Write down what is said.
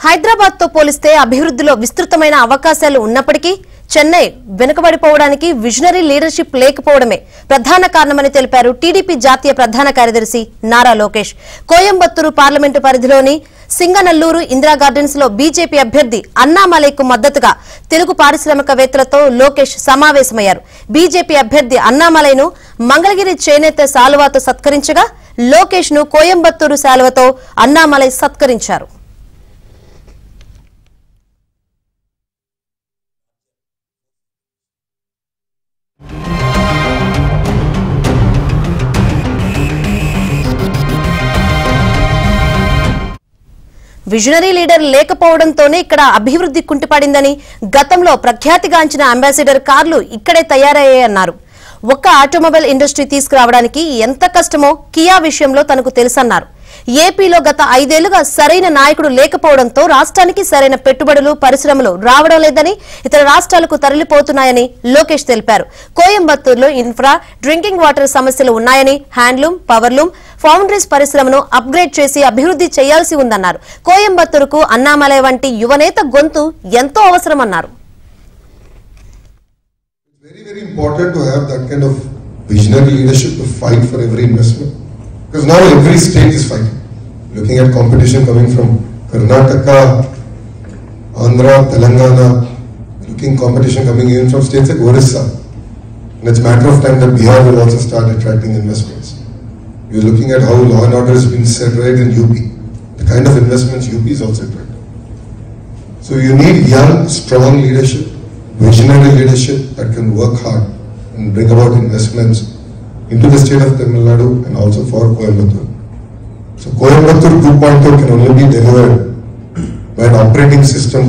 హైదరాబాద్ తో పోలిస్తే అభివృద్ధిలో విస్తృతమైన అవకాశాలు ఉన్నప్పటికీ చెన్నై వెనుకబడిపోవడానికి విజనరీ లీడర్షిప్ లేకపోవడమే ప్రధాన కారణమని తెలిపారు టీడీపీ జాతీయ ప్రధాన కార్యదర్శి నారా లోకేష్. కోయంబత్తూరు పార్లమెంటు పరిధిలోని సింగనల్లూరు ఇందిరా గార్డెన్స్ లో బీజేపీ అభ్యర్థి అన్నామలైకు మద్దతుగా తెలుగు పారిశ్రామికవేత్తలతో లోకేష్ సమావేశమయ్యారు. బీజేపీ అభ్యర్థి అన్నామలైను మంగళగిరి చేనేత శాలువాతో సత్కరించగా లోకేష్ ను కోయంబత్తూరు శాలువతో అన్నామలై సత్కరించారు. విజనరీ లీడర్ లేకపోవడంతోనే ఇక్కడ అభివృద్ధి కుంటిపడిందని, గతంలో ప్రఖ్యాతిగాంచిన అంబాసిడర్ కార్లు ఇక్కడే తయారయ్యాయన్నారు. ఒక్క ఆటోమొబైల్ ఇండస్ట్రీ తీసుకురావడానికి ఎంత కష్టమో కియా విషయంలో తనకు తెలుసన్నారు. ఏపీలో గత 5 ఏళ్లుగా సరైన నాయకుడు లేకపోవడంతో రాష్ట్రానికి సరైన పెట్టుబడులు, పరిశ్రమలు రావడం లేదని, ఇతర రాష్ట్రాలకు తరలిపోతున్నాయని లోకేష్ తెలిపారు. కోయంబత్తూరులో ఇన్ఫ్రా, డ్రింకింగ్ వాటర్ సమస్యలు ఉన్నాయని, హ్యాండ్లూమ్, పవర్లూమ్, ఫౌండరీస్ పరిశ్రమను అప్గ్రేడ్ చేసి అభివృద్ధి చేయాల్సి ఉందన్నారు. కోయంబత్తూరుకు అన్నామలై వంటి యువనేత గొంతు ఎంతో అవసరమన్నారు. Very important to have that kind of visionary leadership to fight for every investment, because now every state is fighting. Looking at competition coming from Karnataka, Andhra, Telangana, looking competition coming even from states like Orissa, and it's a matter of time that Bihar will also start attracting investments. You're looking at how law and order has been set right in UP, the kind of investments UP is also attracting. So you need young, strong leadership, visionary leadership that can work hard and bring about investments into the state of Tamil Nadu and also for Coimbatore. So Coimbatore 2.0 can only be delivered by an operating system